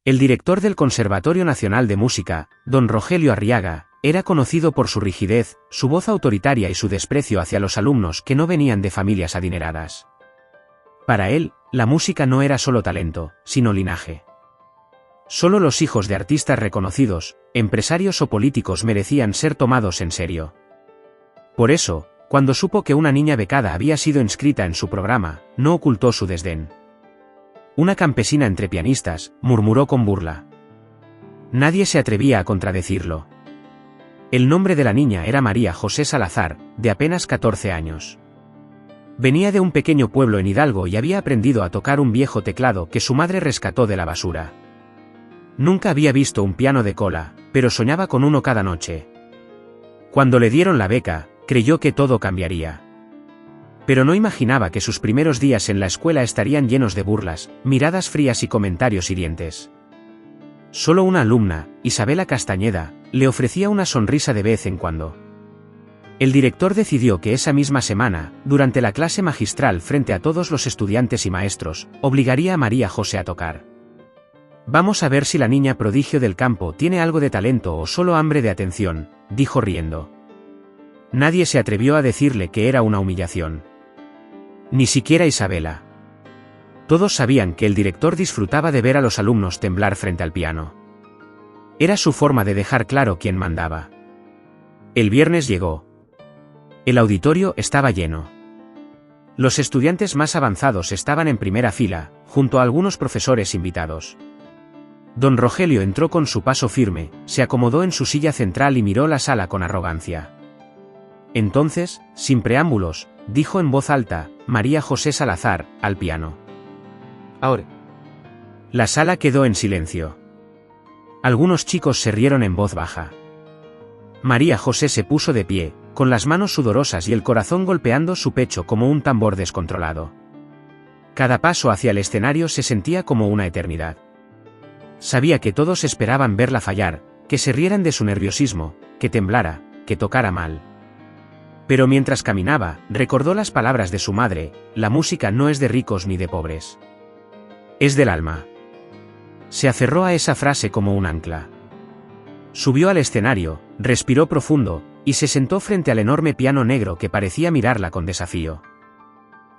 El director del Conservatorio Nacional de Música, don Rogelio Arriaga, era conocido por su rigidez, su voz autoritaria y su desprecio hacia los alumnos que no venían de familias adineradas. Para él, la música no era solo talento, sino linaje. Solo los hijos de artistas reconocidos, empresarios o políticos merecían ser tomados en serio. Por eso, cuando supo que una niña becada había sido inscrita en su programa, no ocultó su desdén. Una campesina entre pianistas, murmuró con burla. Nadie se atrevía a contradecirlo. El nombre de la niña era María José Salazar, de apenas 14 años. Venía de un pequeño pueblo en Hidalgo y había aprendido a tocar un viejo teclado que su madre rescató de la basura. Nunca había visto un piano de cola, pero soñaba con uno cada noche. Cuando le dieron la beca, creyó que todo cambiaría. Pero no imaginaba que sus primeros días en la escuela estarían llenos de burlas, miradas frías y comentarios hirientes. Solo una alumna, Isabela Castañeda, le ofrecía una sonrisa de vez en cuando. El director decidió que esa misma semana, durante la clase magistral frente a todos los estudiantes y maestros, obligaría a María José a tocar. Vamos a ver si la niña prodigio del campo tiene algo de talento o solo hambre de atención, dijo riendo. Nadie se atrevió a decirle que era una humillación. Ni siquiera Isabela. Todos sabían que el director disfrutaba de ver a los alumnos temblar frente al piano. Era su forma de dejar claro quién mandaba. El viernes llegó. El auditorio estaba lleno. Los estudiantes más avanzados estaban en primera fila, junto a algunos profesores invitados. Don Rogelio entró con su paso firme, se acomodó en su silla central y miró la sala con arrogancia. Entonces, sin preámbulos, dijo en voz alta, María José Salazar, al piano. Ahora. La sala quedó en silencio. Algunos chicos se rieron en voz baja. María José se puso de pie, con las manos sudorosas y el corazón golpeando su pecho como un tambor descontrolado. Cada paso hacia el escenario se sentía como una eternidad. Sabía que todos esperaban verla fallar, que se rieran de su nerviosismo, que temblara, que tocara mal. Pero mientras caminaba, recordó las palabras de su madre: la música no es de ricos ni de pobres. Es del alma. Se aferró a esa frase como un ancla. Subió al escenario, respiró profundo, y se sentó frente al enorme piano negro que parecía mirarla con desafío.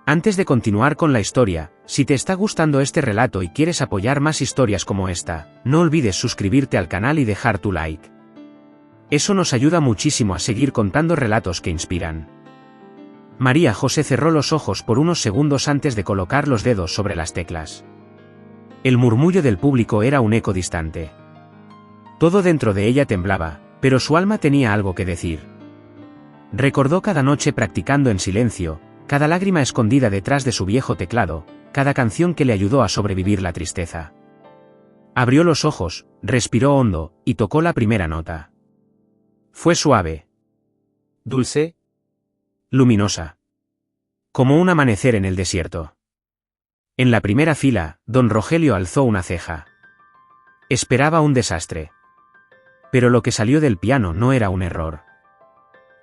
Antes de continuar con la historia, si te está gustando este relato y quieres apoyar más historias como esta, no olvides suscribirte al canal y dejar tu like. Eso nos ayuda muchísimo a seguir contando relatos que inspiran. María José cerró los ojos por unos segundos antes de colocar los dedos sobre las teclas. El murmullo del público era un eco distante. Todo dentro de ella temblaba, pero su alma tenía algo que decir. Recordó cada noche practicando en silencio, cada lágrima escondida detrás de su viejo teclado, cada canción que le ayudó a sobrevivir la tristeza. Abrió los ojos, respiró hondo, y tocó la primera nota. Fue suave. Dulce. Luminosa. Como un amanecer en el desierto. En la primera fila, don Rogelio alzó una ceja. Esperaba un desastre. Pero lo que salió del piano no era un error.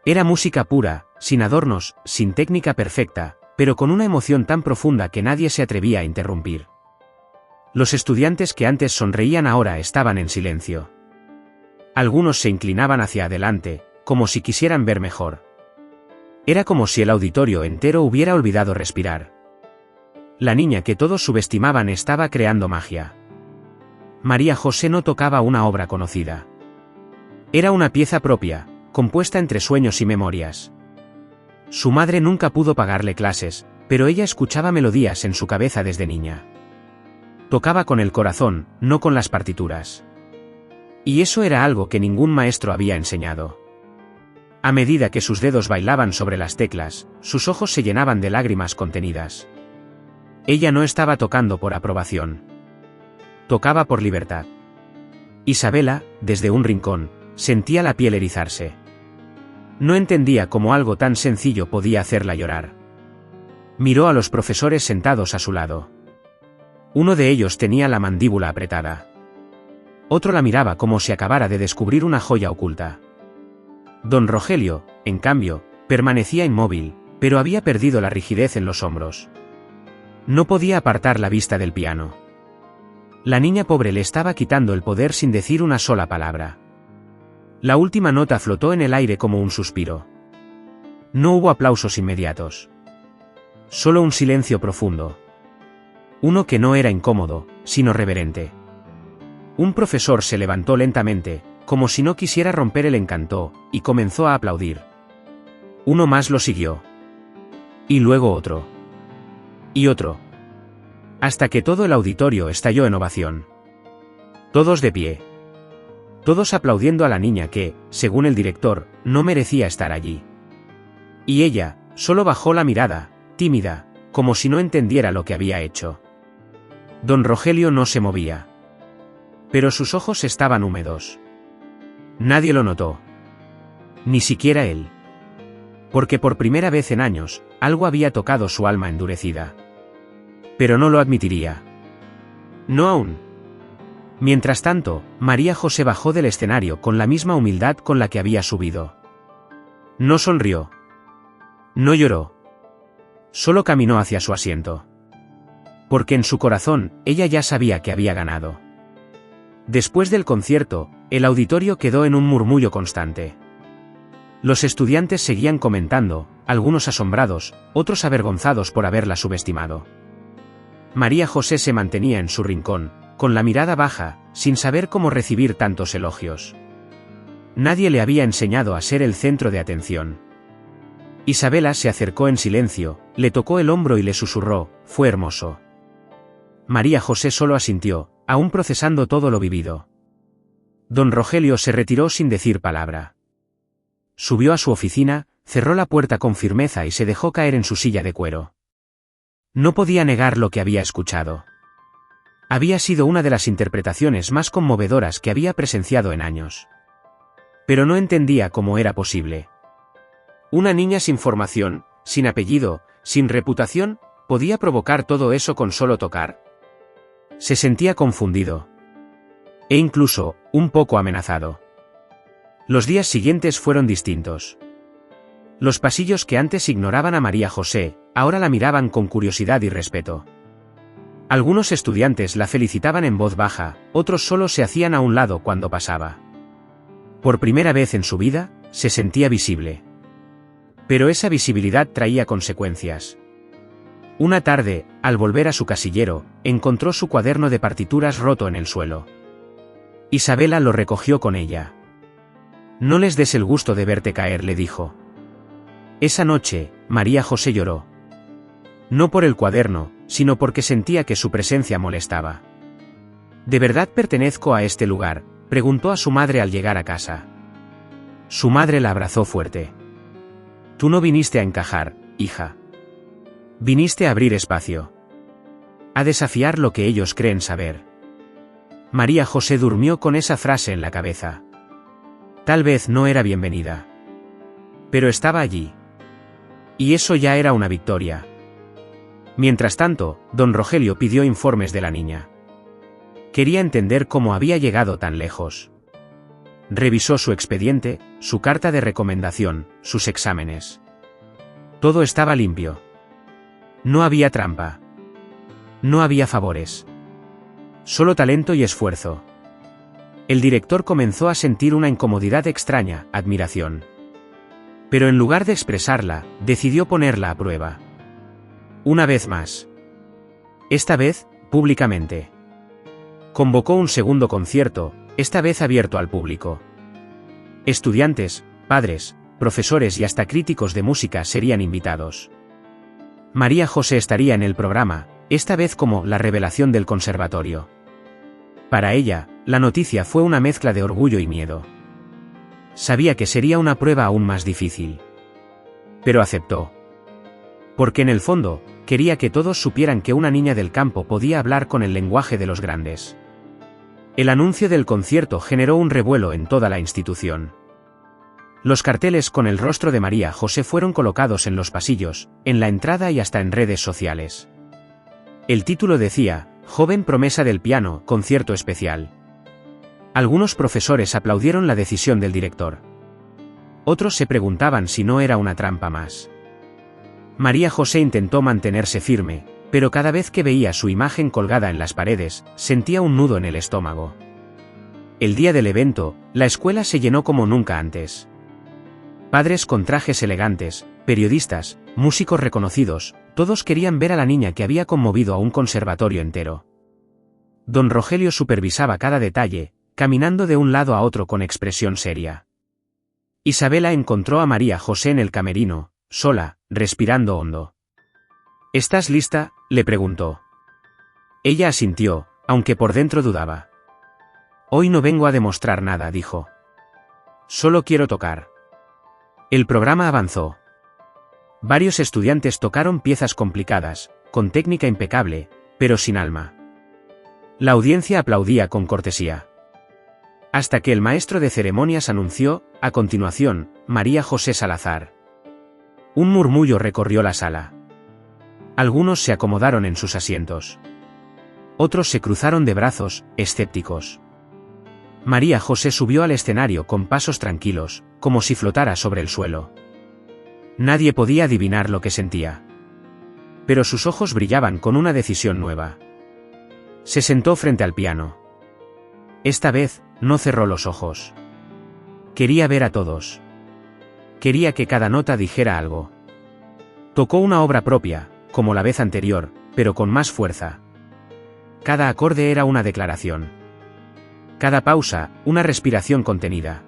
Era música pura, sin adornos, sin técnica perfecta, pero con una emoción tan profunda que nadie se atrevía a interrumpir. Los estudiantes que antes sonreían ahora estaban en silencio. Algunos se inclinaban hacia adelante, como si quisieran ver mejor. Era como si el auditorio entero hubiera olvidado respirar. La niña que todos subestimaban estaba creando magia. María José no tocaba una obra conocida. Era una pieza propia, compuesta entre sueños y memorias. Su madre nunca pudo pagarle clases, pero ella escuchaba melodías en su cabeza desde niña. Tocaba con el corazón, no con las partituras. Y eso era algo que ningún maestro había enseñado. A medida que sus dedos bailaban sobre las teclas, sus ojos se llenaban de lágrimas contenidas. Ella no estaba tocando por aprobación. Tocaba por libertad. Isabela, desde un rincón, sentía la piel erizarse. No entendía cómo algo tan sencillo podía hacerla llorar. Miró a los profesores sentados a su lado. Uno de ellos tenía la mandíbula apretada. Otro la miraba como si acabara de descubrir una joya oculta. Don Rogelio, en cambio, permanecía inmóvil, pero había perdido la rigidez en los hombros. No podía apartar la vista del piano. La niña pobre le estaba quitando el poder sin decir una sola palabra. La última nota flotó en el aire como un suspiro. No hubo aplausos inmediatos. Solo un silencio profundo. Uno que no era incómodo, sino reverente. Un profesor se levantó lentamente, como si no quisiera romper el encanto, y comenzó a aplaudir. Uno más lo siguió. Y luego otro. Y otro. Hasta que todo el auditorio estalló en ovación. Todos de pie. Todos aplaudiendo a la niña que, según el director, no merecía estar allí. Y ella, solo bajó la mirada, tímida, como si no entendiera lo que había hecho. Don Rogelio no se movía. Pero sus ojos estaban húmedos. Nadie lo notó. Ni siquiera él. Porque por primera vez en años, algo había tocado su alma endurecida. Pero no lo admitiría. No aún. Mientras tanto, María José bajó del escenario con la misma humildad con la que había subido. No sonrió. No lloró. Solo caminó hacia su asiento. Porque en su corazón, ella ya sabía que había ganado. Después del concierto, el auditorio quedó en un murmullo constante. Los estudiantes seguían comentando, algunos asombrados, otros avergonzados por haberla subestimado. María José se mantenía en su rincón, con la mirada baja, sin saber cómo recibir tantos elogios. Nadie le había enseñado a ser el centro de atención. Isabela se acercó en silencio, le tocó el hombro y le susurró, «Fue hermoso». María José solo asintió, aún procesando todo lo vivido. Don Rogelio se retiró sin decir palabra. Subió a su oficina, cerró la puerta con firmeza y se dejó caer en su silla de cuero. No podía negar lo que había escuchado. Había sido una de las interpretaciones más conmovedoras que había presenciado en años. Pero no entendía cómo era posible. Una niña sin formación, sin apellido, sin reputación, podía provocar todo eso con solo tocar. Se sentía confundido. E incluso, un poco amenazado. Los días siguientes fueron distintos. Los pasillos que antes ignoraban a María José, ahora la miraban con curiosidad y respeto. Algunos estudiantes la felicitaban en voz baja, otros solo se hacían a un lado cuando pasaba. Por primera vez en su vida, se sentía visible. Pero esa visibilidad traía consecuencias. Una tarde, al volver a su casillero, encontró su cuaderno de partituras roto en el suelo. Isabela lo recogió con ella. «No les des el gusto de verte caer», le dijo. Esa noche, María José lloró. No por el cuaderno, sino porque sentía que su presencia molestaba. «¿De verdad pertenezco a este lugar?», preguntó a su madre al llegar a casa. Su madre la abrazó fuerte. «Tú no viniste a encajar, hija. Viniste a abrir espacio. A desafiar lo que ellos creen saber». María José durmió con esa frase en la cabeza. Tal vez no era bienvenida. Pero estaba allí. Y eso ya era una victoria. Mientras tanto, don Rogelio pidió informes de la niña. Quería entender cómo había llegado tan lejos. Revisó su expediente, su carta de recomendación, sus exámenes. Todo estaba limpio. No había trampa. No había favores. Solo talento y esfuerzo. El director comenzó a sentir una incomodidad extraña, admiración. Pero en lugar de expresarla, decidió ponerla a prueba. Una vez más. Esta vez, públicamente. Convocó un segundo concierto, esta vez abierto al público. Estudiantes, padres, profesores y hasta críticos de música serían invitados. María José estaría en el programa, esta vez como la revelación del conservatorio. Para ella, la noticia fue una mezcla de orgullo y miedo. Sabía que sería una prueba aún más difícil. Pero aceptó. Porque en el fondo, quería que todos supieran que una niña del campo podía hablar con el lenguaje de los grandes. El anuncio del concierto generó un revuelo en toda la institución. Los carteles con el rostro de María José fueron colocados en los pasillos, en la entrada y hasta en redes sociales. El título decía, «Joven promesa del piano, concierto especial». Algunos profesores aplaudieron la decisión del director. Otros se preguntaban si no era una trampa más. María José intentó mantenerse firme, Pero cada vez que veía su imagen colgada en las paredes, sentía un nudo en el estómago. El día del evento, la escuela se llenó como nunca antes. Padres con trajes elegantes, periodistas, músicos reconocidos, todos querían ver a la niña que había conmovido a un conservatorio entero. Don Rogelio supervisaba cada detalle, caminando de un lado a otro con expresión seria. Isabela encontró a María José en el camerino, sola, respirando hondo. ¿Estás lista?, le preguntó. Ella asintió, aunque por dentro dudaba. Hoy no vengo a demostrar nada, dijo. Solo quiero tocar. El programa avanzó. Varios estudiantes tocaron piezas complicadas, con técnica impecable, pero sin alma. La audiencia aplaudía con cortesía. Hasta que el maestro de ceremonias anunció, a continuación, María José Salazar. Un murmullo recorrió la sala. Algunos se acomodaron en sus asientos. Otros se cruzaron de brazos, escépticos. María José subió al escenario con pasos tranquilos, como si flotara sobre el suelo. Nadie podía adivinar lo que sentía. Pero sus ojos brillaban con una decisión nueva. Se sentó frente al piano. Esta vez, no cerró los ojos. Quería ver a todos. Quería que cada nota dijera algo. Tocó una obra propia, como la vez anterior, pero con más fuerza. Cada acorde era una declaración. Cada pausa, una respiración contenida.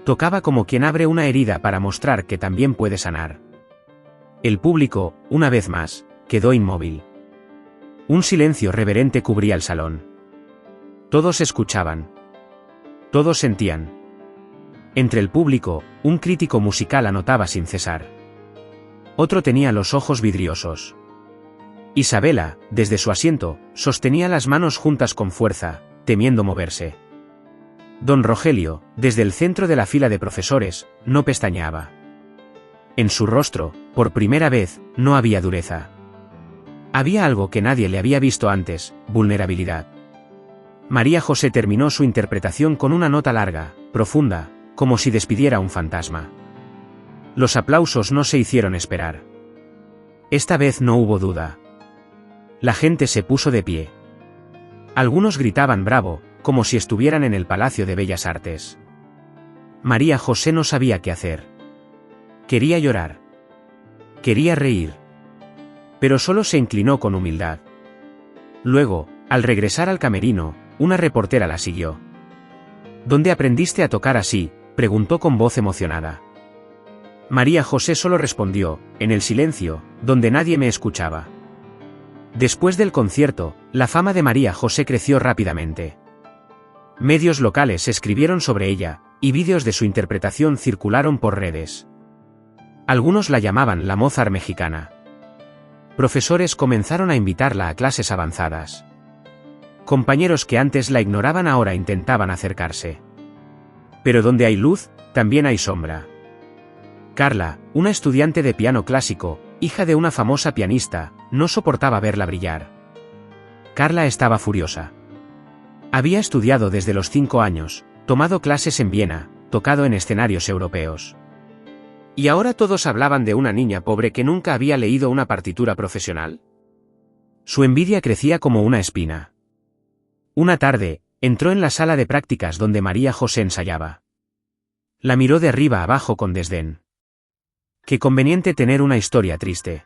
Tocaba como quien abre una herida para mostrar que también puede sanar. El público, una vez más, quedó inmóvil. Un silencio reverente cubría el salón. Todos escuchaban. Todos sentían. Entre el público, un crítico musical anotaba sin cesar. Otro tenía los ojos vidriosos. Isabela, desde su asiento, sostenía las manos juntas con fuerza, temiendo moverse. Don Rogelio, desde el centro de la fila de profesores, no pestañeaba. En su rostro, por primera vez, no había dureza. Había algo que nadie le había visto antes, vulnerabilidad. María José terminó su interpretación con una nota larga, profunda, como si despidiera un fantasma. Los aplausos no se hicieron esperar. Esta vez no hubo duda. La gente se puso de pie. Algunos gritaban bravo, como si estuvieran en el Palacio de Bellas Artes. María José no sabía qué hacer. Quería llorar. Quería reír. Pero solo se inclinó con humildad. Luego, al regresar al camerino, una reportera la siguió. ¿Dónde aprendiste a tocar así?, preguntó con voz emocionada. María José solo respondió, en el silencio, donde nadie me escuchaba. Después del concierto, la fama de María José creció rápidamente. Medios locales escribieron sobre ella, y vídeos de su interpretación circularon por redes. Algunos la llamaban la Mozart mexicana. Profesores comenzaron a invitarla a clases avanzadas. Compañeros que antes la ignoraban ahora intentaban acercarse. Pero donde hay luz, también hay sombra. Carla, una estudiante de piano clásico, hija de una famosa pianista, no soportaba verla brillar. Carla estaba furiosa. Había estudiado desde los 5 años, tomado clases en Viena, tocado en escenarios europeos. ¿Y ahora todos hablaban de una niña pobre que nunca había leído una partitura profesional? Su envidia crecía como una espina. Una tarde, entró en la sala de prácticas donde María José ensayaba. La miró de arriba abajo con desdén. Qué conveniente tener una historia triste.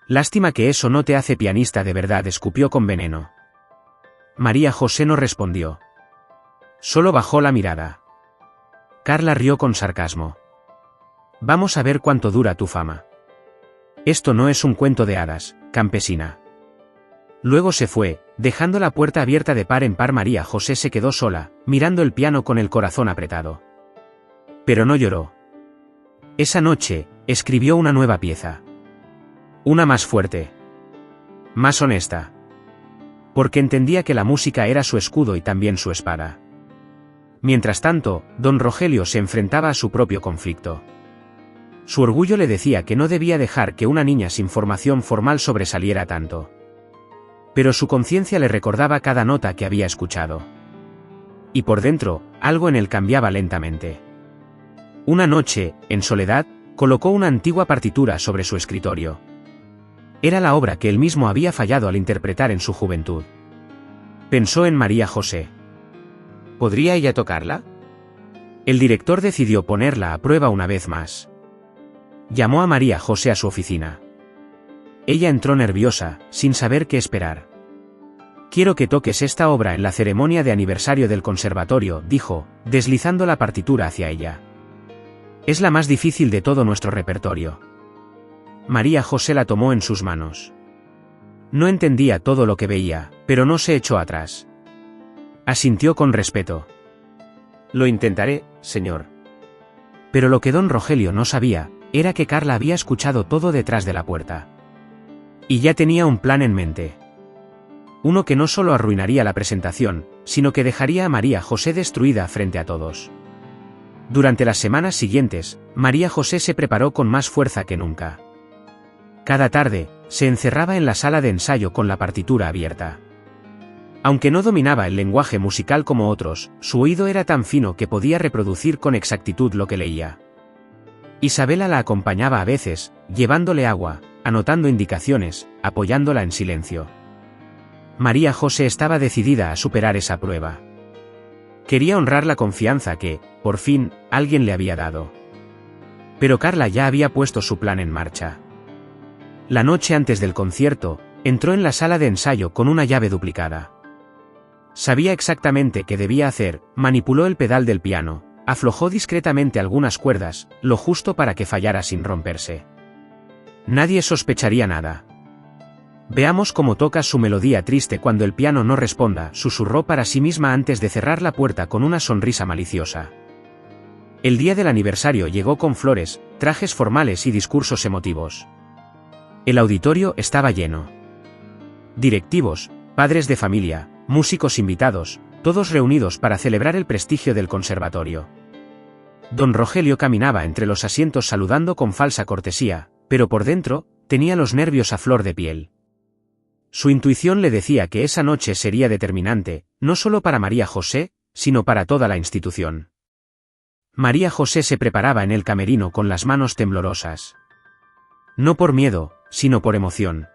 Lástima que eso no te hace pianista de verdad, escupió con veneno. María José no respondió. Solo bajó la mirada. Carla rió con sarcasmo. Vamos a ver cuánto dura tu fama. Esto no es un cuento de hadas, campesina. Luego se fue, dejando la puerta abierta de par en par. María José se quedó sola, mirando el piano con el corazón apretado. Pero no lloró. Esa noche, escribió una nueva pieza. Una más fuerte. Más honesta. Porque entendía que la música era su escudo y también su espada. Mientras tanto, don Rogelio se enfrentaba a su propio conflicto. Su orgullo le decía que no debía dejar que una niña sin formación formal sobresaliera tanto. Pero su conciencia le recordaba cada nota que había escuchado. Y por dentro, algo en él cambiaba lentamente. Una noche, en soledad, colocó una antigua partitura sobre su escritorio. Era la obra que él mismo había fallado al interpretar en su juventud. Pensó en María José. ¿Podría ella tocarla? El director decidió ponerla a prueba una vez más. Llamó a María José a su oficina. Ella entró nerviosa, sin saber qué esperar. «Quiero que toques esta obra en la ceremonia de aniversario del conservatorio», dijo, deslizando la partitura hacia ella. «Es la más difícil de todo nuestro repertorio». María José la tomó en sus manos. No entendía todo lo que veía, pero no se echó atrás. Asintió con respeto. «Lo intentaré, señor». Pero lo que don Rogelio no sabía, era que Carla había escuchado todo detrás de la puerta. Y ya tenía un plan en mente. Uno que no solo arruinaría la presentación, sino que dejaría a María José destruida frente a todos. Durante las semanas siguientes, María José se preparó con más fuerza que nunca. Cada tarde, se encerraba en la sala de ensayo con la partitura abierta. Aunque no dominaba el lenguaje musical como otros, su oído era tan fino que podía reproducir con exactitud lo que leía. Isabela la acompañaba a veces, llevándole agua, anotando indicaciones, apoyándola en silencio. María José estaba decidida a superar esa prueba. Quería honrar la confianza que, por fin, alguien le había dado. Pero Carla ya había puesto su plan en marcha. La noche antes del concierto, entró en la sala de ensayo con una llave duplicada. Sabía exactamente qué debía hacer, manipuló el pedal del piano, aflojó discretamente algunas cuerdas, lo justo para que fallara sin romperse. Nadie sospecharía nada. «Veamos cómo tocas su melodía triste cuando el piano no responda», susurró para sí misma antes de cerrar la puerta con una sonrisa maliciosa. El día del aniversario llegó con flores, trajes formales y discursos emotivos. El auditorio estaba lleno. Directivos, padres de familia, músicos invitados, todos reunidos para celebrar el prestigio del conservatorio. Don Rogelio caminaba entre los asientos saludando con falsa cortesía, pero por dentro, tenía los nervios a flor de piel. Su intuición le decía que esa noche sería determinante, no solo para María José, sino para toda la institución. María José se preparaba en el camerino con las manos temblorosas. No por miedo, sino por emoción.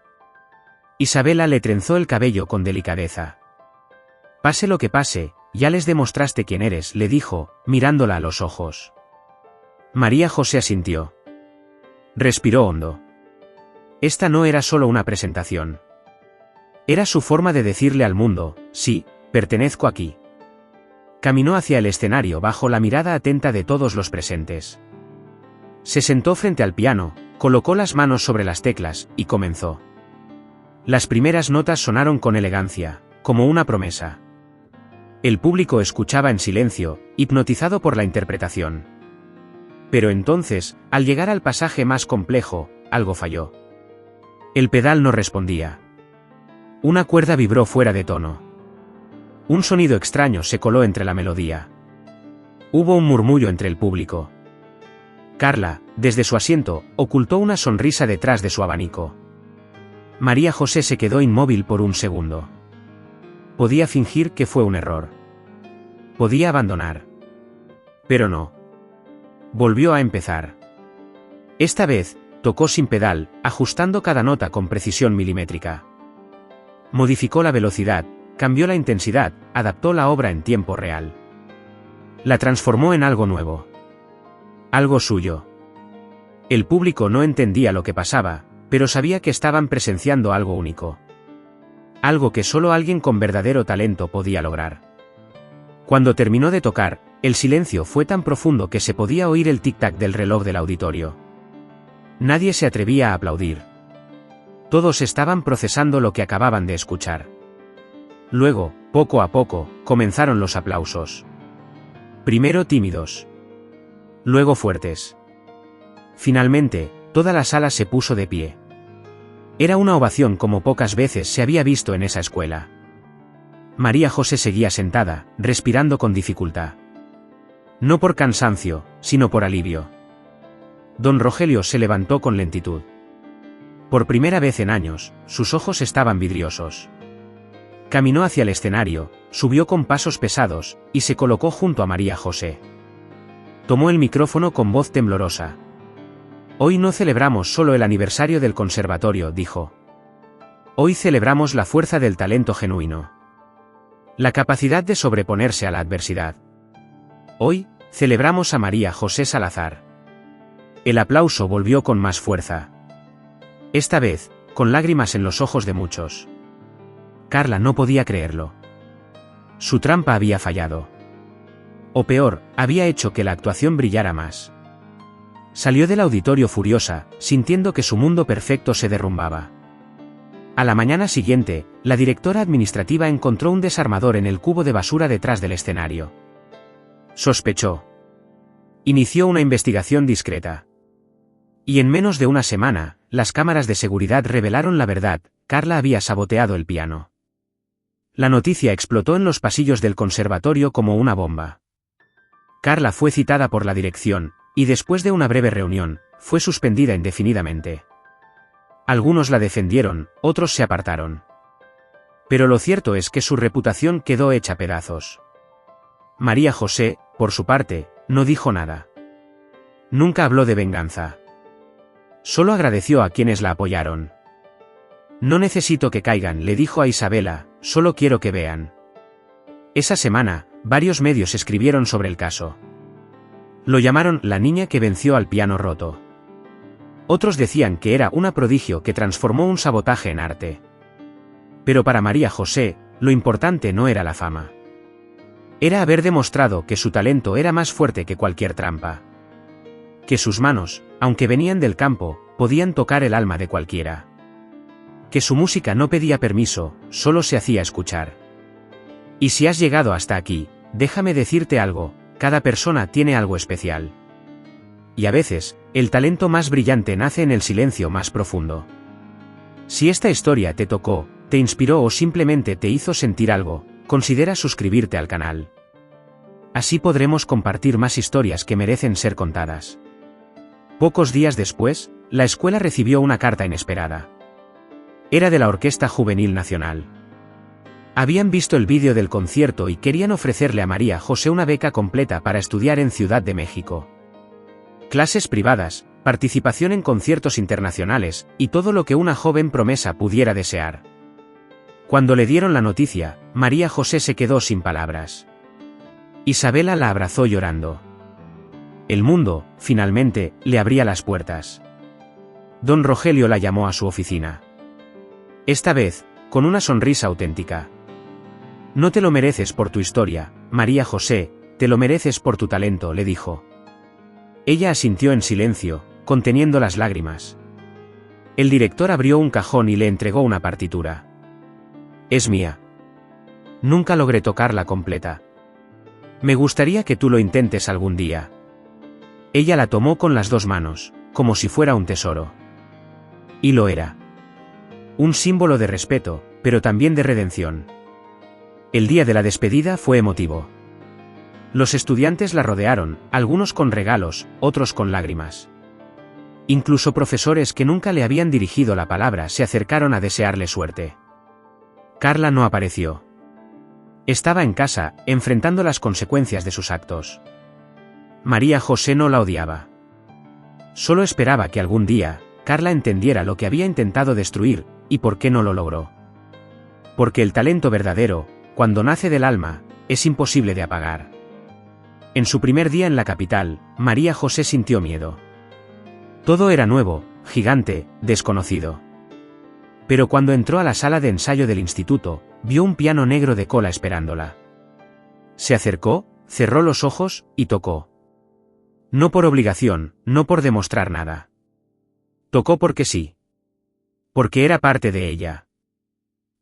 Isabela le trenzó el cabello con delicadeza. «Pase lo que pase, ya les demostraste quién eres», le dijo, mirándola a los ojos. María José asintió. Respiró hondo. Esta no era solo una presentación. Era su forma de decirle al mundo: «Sí, pertenezco aquí». Caminó hacia el escenario bajo la mirada atenta de todos los presentes. Se sentó frente al piano, colocó las manos sobre las teclas, y comenzó. Las primeras notas sonaron con elegancia, como una promesa. El público escuchaba en silencio, hipnotizado por la interpretación. Pero entonces, al llegar al pasaje más complejo, algo falló. El pedal no respondía. Una cuerda vibró fuera de tono. Un sonido extraño se coló entre la melodía. Hubo un murmullo entre el público. Carla, desde su asiento, ocultó una sonrisa detrás de su abanico. María José se quedó inmóvil por un segundo. Podía fingir que fue un error. Podía abandonar. Pero no. Volvió a empezar. Esta vez, tocó sin pedal, ajustando cada nota con precisión milimétrica. Modificó la velocidad, cambió la intensidad, adaptó la obra en tiempo real. La transformó en algo nuevo. Algo suyo. El público no entendía lo que pasaba, pero sabía que estaban presenciando algo único. Algo que solo alguien con verdadero talento podía lograr. Cuando terminó de tocar, el silencio fue tan profundo que se podía oír el tic-tac del reloj del auditorio. Nadie se atrevía a aplaudir. Todos estaban procesando lo que acababan de escuchar. Luego, poco a poco, comenzaron los aplausos. Primero tímidos. Luego fuertes. Finalmente, toda la sala se puso de pie. Era una ovación como pocas veces se había visto en esa escuela. María José seguía sentada, respirando con dificultad. No por cansancio, sino por alivio. Don Rogelio se levantó con lentitud. Por primera vez en años, sus ojos estaban vidriosos. Caminó hacia el escenario, subió con pasos pesados, y se colocó junto a María José. Tomó el micrófono con voz temblorosa. «Hoy no celebramos solo el aniversario del conservatorio», dijo. Hoy celebramos la fuerza del talento genuino. La capacidad de sobreponerse a la adversidad. Hoy, celebramos a María José Salazar. El aplauso volvió con más fuerza. Esta vez, con lágrimas en los ojos de muchos. Carla no podía creerlo. Su trampa había fallado. O peor, había hecho que la actuación brillara más. Salió del auditorio furiosa, sintiendo que su mundo perfecto se derrumbaba. A la mañana siguiente, la directora administrativa encontró un desarmador en el cubo de basura detrás del escenario. Sospechó. Inició una investigación discreta. Y en menos de una semana, las cámaras de seguridad revelaron la verdad: Carla había saboteado el piano. La noticia explotó en los pasillos del conservatorio como una bomba. Carla fue citada por la dirección, y después de una breve reunión, fue suspendida indefinidamente. Algunos la defendieron, otros se apartaron. Pero lo cierto es que su reputación quedó hecha pedazos. María José, por su parte, no dijo nada. Nunca habló de venganza. Solo agradeció a quienes la apoyaron. No necesito que caigan, le dijo a Isabela, solo quiero que vean. Esa semana, varios medios escribieron sobre el caso. Lo llamaron la niña que venció al piano roto. Otros decían que era una prodigio que transformó un sabotaje en arte. Pero para María José, lo importante no era la fama. Era haber demostrado que su talento era más fuerte que cualquier trampa. Que sus manos, aunque venían del campo, podían tocar el alma de cualquiera. Que su música no pedía permiso, solo se hacía escuchar. Y si has llegado hasta aquí, déjame decirte algo: cada persona tiene algo especial. Y a veces, el talento más brillante nace en el silencio más profundo. Si esta historia te tocó, te inspiró o simplemente te hizo sentir algo, considera suscribirte al canal. Así podremos compartir más historias que merecen ser contadas. Pocos días después, la escuela recibió una carta inesperada. Era de la Orquesta Juvenil Nacional. Habían visto el vídeo del concierto y querían ofrecerle a María José una beca completa para estudiar en Ciudad de México. Clases privadas, participación en conciertos internacionales, y todo lo que una joven promesa pudiera desear. Cuando le dieron la noticia, María José se quedó sin palabras. Isabela la abrazó llorando. El mundo, finalmente, le abría las puertas. Don Rogelio la llamó a su oficina. Esta vez, con una sonrisa auténtica. No te lo mereces por tu historia, María José, te lo mereces por tu talento, le dijo. Ella asintió en silencio, conteniendo las lágrimas. El director abrió un cajón y le entregó una partitura. Es mía. Nunca logré tocarla completa. Me gustaría que tú lo intentes algún día. Ella la tomó con las dos manos, como si fuera un tesoro. Y lo era. Un símbolo de respeto, pero también de redención. El día de la despedida fue emotivo. Los estudiantes la rodearon, algunos con regalos, otros con lágrimas. Incluso profesores que nunca le habían dirigido la palabra se acercaron a desearle suerte. Carla no apareció. Estaba en casa, enfrentando las consecuencias de sus actos. María José no la odiaba. Solo esperaba que algún día, Carla entendiera lo que había intentado destruir, y por qué no lo logró. Porque el talento verdadero, cuando nace del alma, es imposible de apagar. En su primer día en la capital, María José sintió miedo. Todo era nuevo, gigante, desconocido. Pero cuando entró a la sala de ensayo del instituto, vio un piano negro de cola esperándola. Se acercó, cerró los ojos, y tocó. No por obligación, no por demostrar nada. Tocó porque sí. Porque era parte de ella.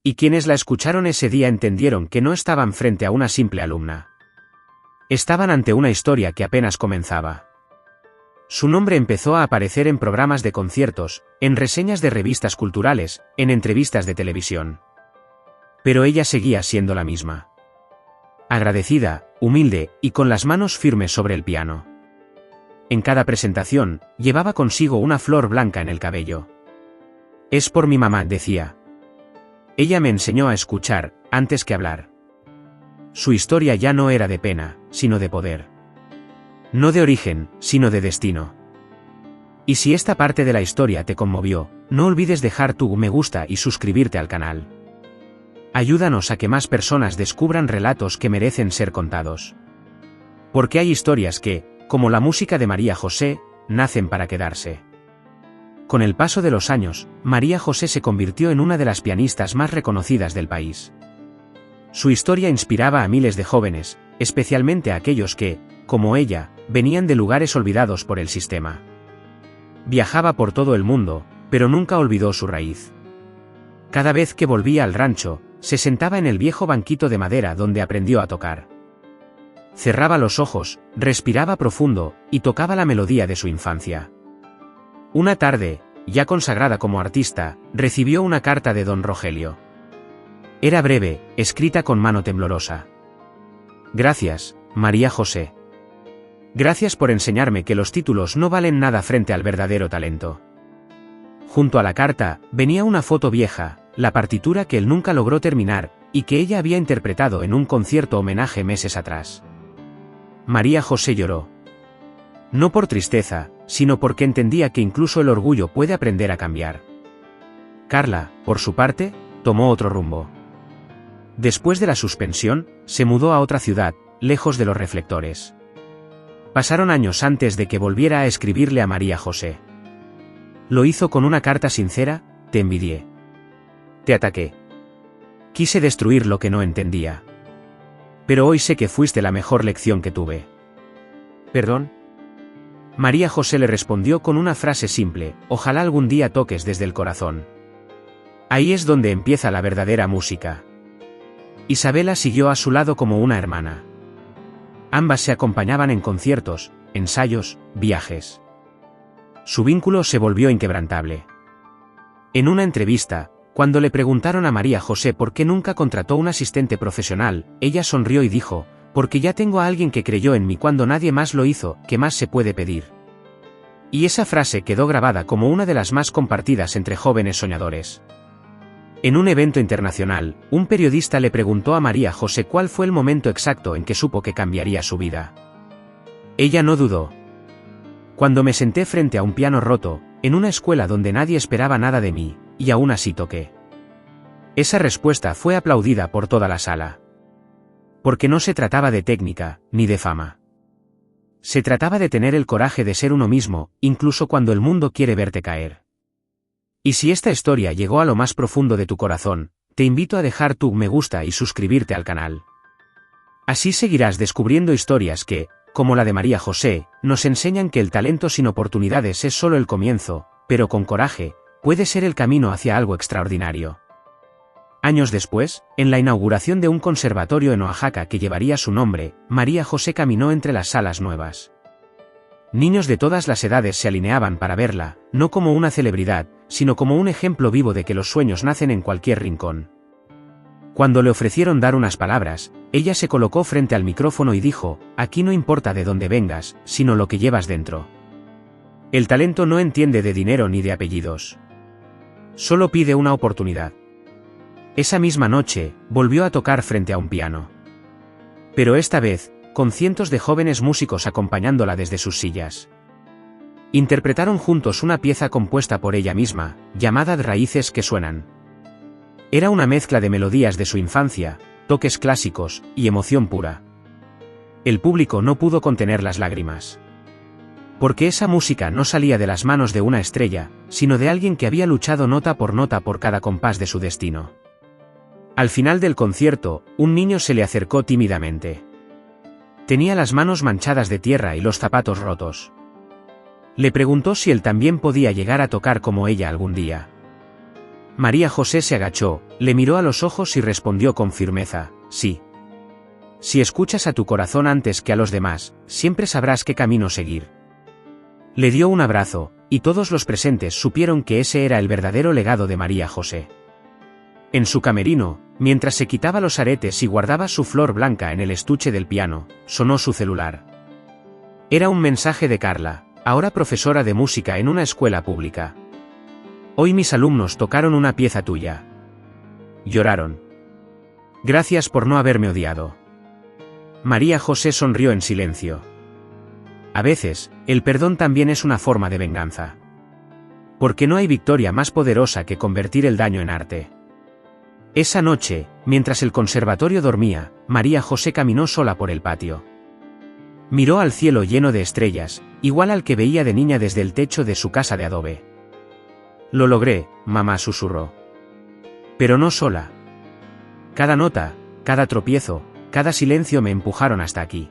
Y quienes la escucharon ese día entendieron que no estaban frente a una simple alumna. Estaban ante una historia que apenas comenzaba. Su nombre empezó a aparecer en programas de conciertos, en reseñas de revistas culturales, en entrevistas de televisión. Pero ella seguía siendo la misma. Agradecida, humilde, y con las manos firmes sobre el piano. En cada presentación, llevaba consigo una flor blanca en el cabello. Es por mi mamá, decía. Ella me enseñó a escuchar, antes que hablar. Su historia ya no era de pena, sino de poder. No de origen, sino de destino. Y si esta parte de la historia te conmovió, no olvides dejar tu me gusta y suscribirte al canal. Ayúdanos a que más personas descubran relatos que merecen ser contados. Porque hay historias que, como la música de María José, nacen para quedarse. Con el paso de los años, María José se convirtió en una de las pianistas más reconocidas del país. Su historia inspiraba a miles de jóvenes, especialmente a aquellos que, como ella, venían de lugares olvidados por el sistema. Viajaba por todo el mundo, pero nunca olvidó su raíz. Cada vez que volvía al rancho, se sentaba en el viejo banquito de madera donde aprendió a tocar. Cerraba los ojos, respiraba profundo, y tocaba la melodía de su infancia. Una tarde, ya consagrada como artista, recibió una carta de don Rogelio. Era breve, escrita con mano temblorosa. Gracias, María José. Gracias por enseñarme que los títulos no valen nada frente al verdadero talento. Junto a la carta, venía una foto vieja, la partitura que él nunca logró terminar, y que ella había interpretado en un concierto homenaje meses atrás. María José lloró. No por tristeza, sino porque entendía que incluso el orgullo puede aprender a cambiar. Carla, por su parte, tomó otro rumbo. Después de la suspensión, se mudó a otra ciudad, lejos de los reflectores. Pasaron años antes de que volviera a escribirle a María José. Lo hizo con una carta sincera: te envidié. Te ataqué. Quise destruir lo que no entendía. Pero hoy sé que fuiste la mejor lección que tuve. ¿Perdón? María José le respondió con una frase simple: ojalá algún día toques desde el corazón. Ahí es donde empieza la verdadera música. Isabela siguió a su lado como una hermana. Ambas se acompañaban en conciertos, ensayos, viajes. Su vínculo se volvió inquebrantable. En una entrevista, cuando le preguntaron a María José por qué nunca contrató un asistente profesional, ella sonrió y dijo: porque ya tengo a alguien que creyó en mí cuando nadie más lo hizo, ¿qué más se puede pedir? Y esa frase quedó grabada como una de las más compartidas entre jóvenes soñadores. En un evento internacional, un periodista le preguntó a María José cuál fue el momento exacto en que supo que cambiaría su vida. Ella no dudó. Cuando me senté frente a un piano roto, en una escuela donde nadie esperaba nada de mí, y aún así toqué. Esa respuesta fue aplaudida por toda la sala. Porque no se trataba de técnica, ni de fama. Se trataba de tener el coraje de ser uno mismo, incluso cuando el mundo quiere verte caer. Y si esta historia llegó a lo más profundo de tu corazón, te invito a dejar tu me gusta y suscribirte al canal. Así seguirás descubriendo historias que, como la de María José, nos enseñan que el talento sin oportunidades es solo el comienzo, pero con coraje, puede ser el camino hacia algo extraordinario. Años después, en la inauguración de un conservatorio en Oaxaca que llevaría su nombre, María José caminó entre las salas nuevas. Niños de todas las edades se alineaban para verla, no como una celebridad, sino como un ejemplo vivo de que los sueños nacen en cualquier rincón. Cuando le ofrecieron dar unas palabras, ella se colocó frente al micrófono y dijo: aquí no importa de dónde vengas, sino lo que llevas dentro. El talento no entiende de dinero ni de apellidos. Solo pide una oportunidad. Esa misma noche, volvió a tocar frente a un piano. Pero esta vez, con cientos de jóvenes músicos acompañándola desde sus sillas. Interpretaron juntos una pieza compuesta por ella misma, llamada Raíces que suenan. Era una mezcla de melodías de su infancia, toques clásicos, y emoción pura. El público no pudo contener las lágrimas. Porque esa música no salía de las manos de una estrella, sino de alguien que había luchado nota por cada compás de su destino. Al final del concierto, un niño se le acercó tímidamente. Tenía las manos manchadas de tierra y los zapatos rotos. Le preguntó si él también podía llegar a tocar como ella algún día. María José se agachó, le miró a los ojos y respondió con firmeza: sí. Si escuchas a tu corazón antes que a los demás, siempre sabrás qué camino seguir. Le dio un abrazo, y todos los presentes supieron que ese era el verdadero legado de María José. En su camerino, mientras se quitaba los aretes y guardaba su flor blanca en el estuche del piano, sonó su celular. Era un mensaje de Carla, ahora profesora de música en una escuela pública. Hoy mis alumnos tocaron una pieza tuya. Lloraron. Gracias por no haberme odiado. María José sonrió en silencio. A veces, el perdón también es una forma de venganza. Porque no hay victoria más poderosa que convertir el daño en arte. Esa noche, mientras el conservatorio dormía, María José caminó sola por el patio. Miró al cielo lleno de estrellas, igual al que veía de niña desde el techo de su casa de adobe. «Lo logré», mamá susurró. Pero no sola. Cada nota, cada tropiezo, cada silencio me empujaron hasta aquí.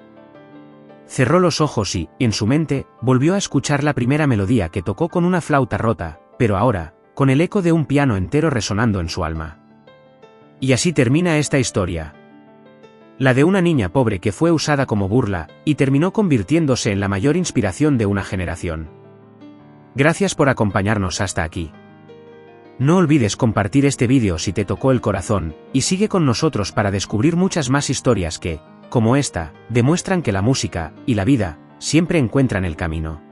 Cerró los ojos y, en su mente, volvió a escuchar la primera melodía que tocó con una flauta rota, pero ahora, con el eco de un piano entero resonando en su alma. Y así termina esta historia. La de una niña pobre que fue usada como burla, y terminó convirtiéndose en la mayor inspiración de una generación. Gracias por acompañarnos hasta aquí. No olvides compartir este vídeo si te tocó el corazón, y sigue con nosotros para descubrir muchas más historias que, como esta, demuestran que la música y la vida siempre encuentran el camino.